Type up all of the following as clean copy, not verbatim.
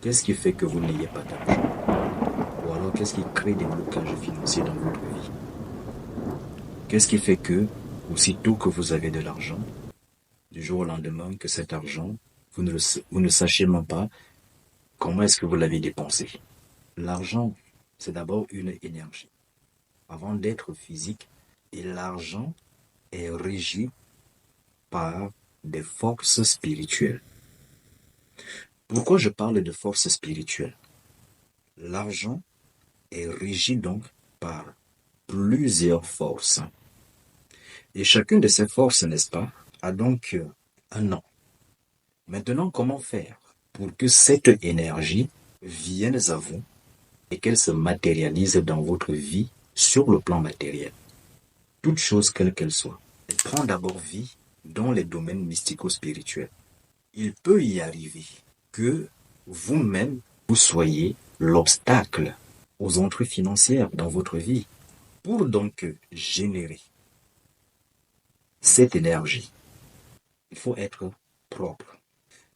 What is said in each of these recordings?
Qu'est-ce qui fait que vous n'ayez pas d'argent? Ou alors qu'est-ce qui crée des blocages financiers dans votre vie? Qu'est-ce qui fait que, aussitôt que vous avez de l'argent, du jour au lendemain, que cet argent, vous ne sachiez même pas comment est-ce que vous l'avez dépensé? L'argent, c'est d'abord une énergie. Avant d'être physique, et l'argent est régi par des forces spirituelles. Pourquoi je parle de forces spirituelles? L'argent est régi donc par plusieurs forces. Et chacune de ces forces, n'est-ce pas, a donc un nom. Maintenant, comment faire pour que cette énergie vienne à vous et qu'elle se matérialise dans votre vie sur le plan matériel? Toute chose quelle qu'elle soit, elle prend d'abord vie dans les domaines mystico-spirituels. Il peut y arriver que vous-même, vous soyez l'obstacle aux entrées financières dans votre vie. Pour donc générer cette énergie, il faut être propre.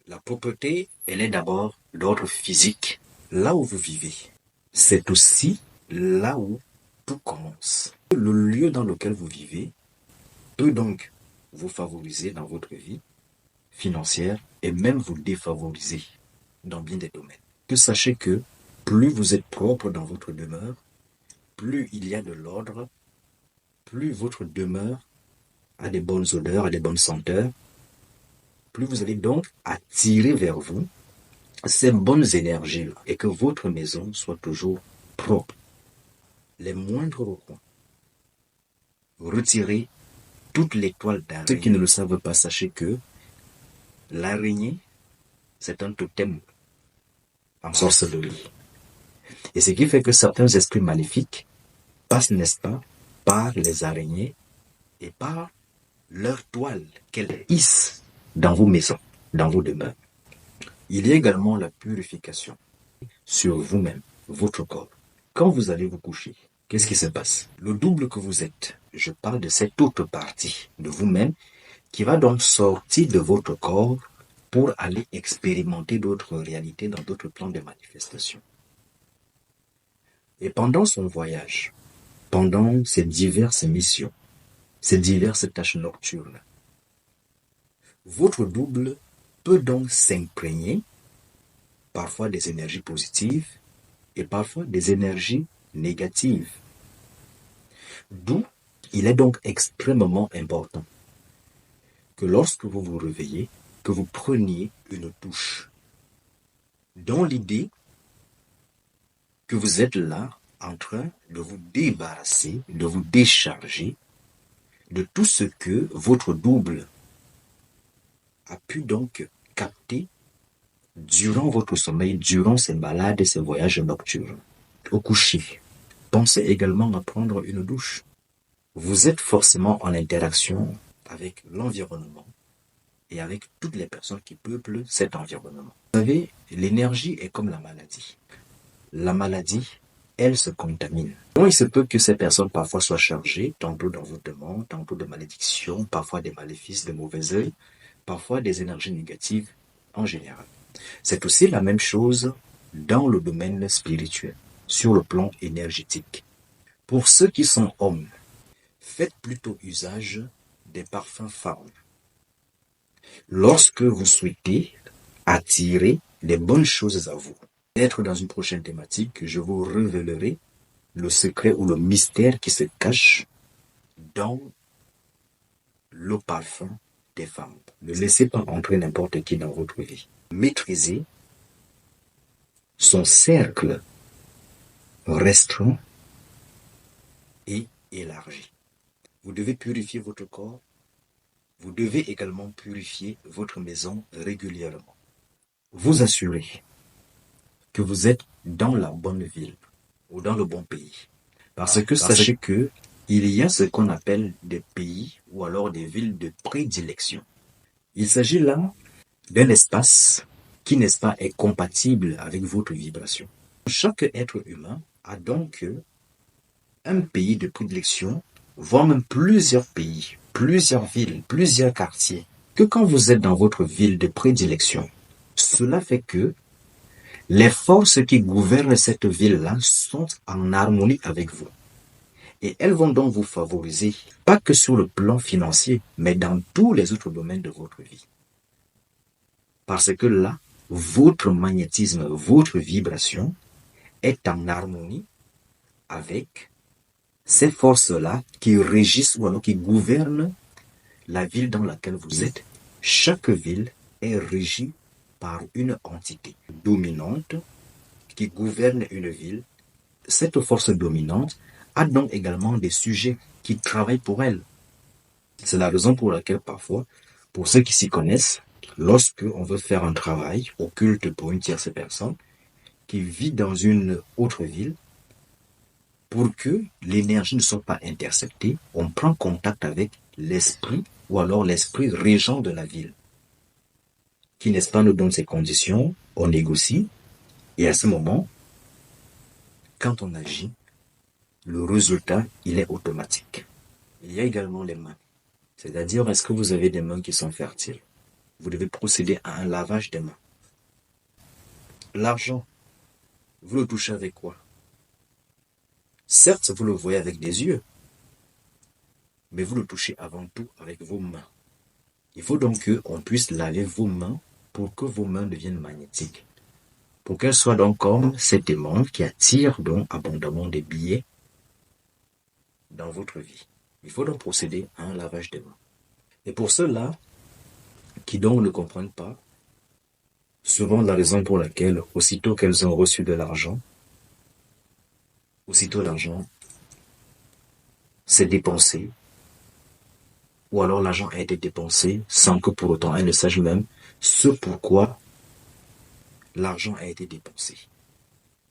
La propreté, elle est d'abord d'ordre physique. Là où vous vivez, c'est aussi là où tout commence. Le lieu dans lequel vous vivez peut donc vous favoriser dans votre vie financière et même vous défavoriser dans bien des domaines. Que sachez que plus vous êtes propre dans votre demeure, plus il y a de l'ordre, plus votre demeure a des bonnes odeurs, a des bonnes senteurs, plus vous allez donc attirer vers vous ces bonnes énergies et que votre maison soit toujours propre. Les moindres recoins. Retirez toute l'étoile d'araignée. Ceux qui ne le savent pas, sachez que l'araignée, c'est un totem en sorcellerie. Et ce qui fait que certains esprits maléfiques passent, n'est-ce pas, par les araignées et par leur toile qu'elles hissent dans vos maisons, dans vos demeures. Il y a également la purification sur vous-même, votre corps. Quand vous allez vous coucher, qu'est-ce qui se passe? Le double que vous êtes, je parle de cette autre partie de vous-même qui va donc sortir de votre corps pour aller expérimenter d'autres réalités dans d'autres plans de manifestation. Et pendant son voyage, pendant ces diverses missions, ces diverses tâches nocturnes, votre double peut donc s'imprégner parfois des énergies positives et parfois des énergies négatives. D'où il est donc extrêmement important que lorsque vous vous réveillez, que vous preniez une douche dans l'idée que vous êtes là en train de vous débarrasser, de vous décharger de tout ce que votre double a pu donc capter durant votre sommeil, durant ces balades et ces voyages nocturnes. Au coucher, pensez également à prendre une douche. Vous êtes forcément en interaction avec l'environnement et avec toutes les personnes qui peuplent cet environnement. Vous savez, l'énergie est comme la maladie. La maladie, elle se contamine. Donc, il se peut que ces personnes parfois soient chargées, tantôt d'envoûtement, tantôt de malédiction, parfois des maléfices, de mauvais œil, parfois des énergies négatives en général. C'est aussi la même chose dans le domaine spirituel, sur le plan énergétique. Pour ceux qui sont hommes, faites plutôt usage des parfums femmes. Lorsque vous souhaitez attirer des bonnes choses à vous, peut-être dans une prochaine thématique, je vous révélerai le secret ou le mystère qui se cache dans le parfum des femmes. Ne laissez pas entrer n'importe qui dans votre vie. Maîtrisez son cercle restreint et élargi. Vous devez purifier votre corps. Vous devez également purifier votre maison régulièrement. Vous assurez que vous êtes dans la bonne ville ou dans le bon pays. Parce que sachez que il y a ce qu'on appelle des pays ou alors des villes de prédilection. Il s'agit là d'un espace qui, n'est-ce pas, est compatible avec votre vibration. Chaque être humain a donc un pays de prédilection, voire même plusieurs pays, plusieurs villes, plusieurs quartiers. Que quand vous êtes dans votre ville de prédilection, cela fait que Les forces qui gouvernent cette ville-là sont en harmonie avec vous. Et elles vont donc vous favoriser, pas que sur le plan financier, mais dans tous les autres domaines de votre vie. Parce que là, votre magnétisme, votre vibration est en harmonie avec ces forces-là qui régissent ou alors qui gouvernent la ville dans laquelle vous êtes. Chaque ville est régie par une entité dominante qui gouverne une ville. Cette force dominante a donc également des sujets qui travaillent pour elle. C'est la raison pour laquelle parfois, pour ceux qui s'y connaissent, lorsque on veut faire un travail occulte pour une tierce personne qui vit dans une autre ville, pour que l'énergie ne soit pas interceptée, on prend contact avec l'esprit ou alors l'esprit régent de la ville, qui, n'est-ce pas, nous donne ses conditions, on négocie, et à ce moment, quand on agit, le résultat, il est automatique. Il y a également les mains. C'est-à-dire, est-ce que vous avez des mains qui sont fertiles? Vous devez procéder à un lavage des mains. L'argent, vous le touchez avec quoi? Certes, vous le voyez avec des yeux, mais vous le touchez avant tout avec vos mains. Il faut donc qu'on puisse laver vos mains pour que vos mains deviennent magnétiques. Pour qu'elles soient donc comme cet aimant qui attire donc abondamment des billets dans votre vie. Il faut donc procéder à un lavage des mains. Et pour ceux-là qui donc ne comprennent pas, souvent la raison pour laquelle, aussitôt qu'elles ont reçu de l'argent, aussitôt l'argent s'est dépensé, ou alors l'argent a été dépensé sans que pour autant elles ne sachent même ce pourquoi l'argent a été dépensé.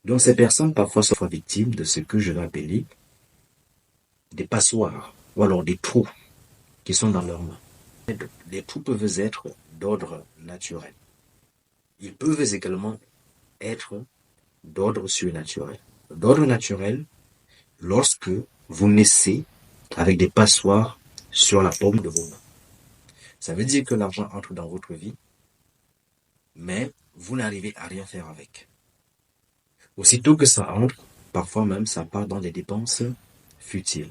Donc ces personnes parfois sont victimes de ce que je vais appeler des passoires, ou alors des trous qui sont dans leurs mains. Les trous peuvent être d'ordre naturel. Ils peuvent également être d'ordre surnaturel. D'ordre naturel, lorsque vous naissez avec des passoires sur la paume de vos mains. Ça veut dire que l'argent entre dans votre vie, mais vous n'arrivez à rien faire avec. Aussitôt que ça entre, parfois même ça part dans des dépenses futiles.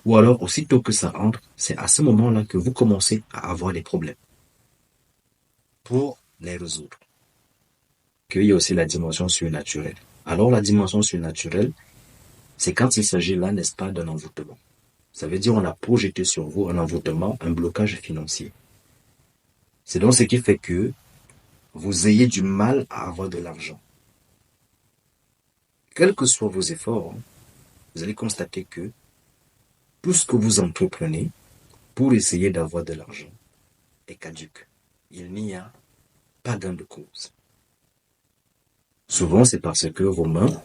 Ou alors, aussitôt que ça entre, c'est à ce moment-là que vous commencez à avoir des problèmes pour les résoudre. Il y a aussi la dimension surnaturelle. Alors, la dimension surnaturelle, c'est quand il s'agit là, n'est-ce pas, d'un envoûtement. Ça veut dire qu'on a projeté sur vous un envoûtement, un blocage financier. C'est donc ce qui fait que vous ayez du mal à avoir de l'argent. Quels que soient vos efforts, vous allez constater que tout ce que vous entreprenez pour essayer d'avoir de l'argent est caduque. Il n'y a pas gain de cause. Souvent, c'est parce que vos mains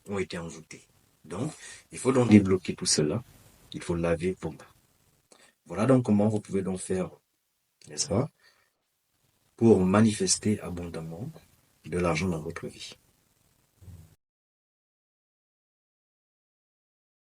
ont été envoûtées. Donc, il faut donc débloquer tout cela. Il faut laver vos mains. Voilà donc comment vous pouvez donc faire, n'est-ce pas, pour manifester abondamment de l'argent dans votre vie.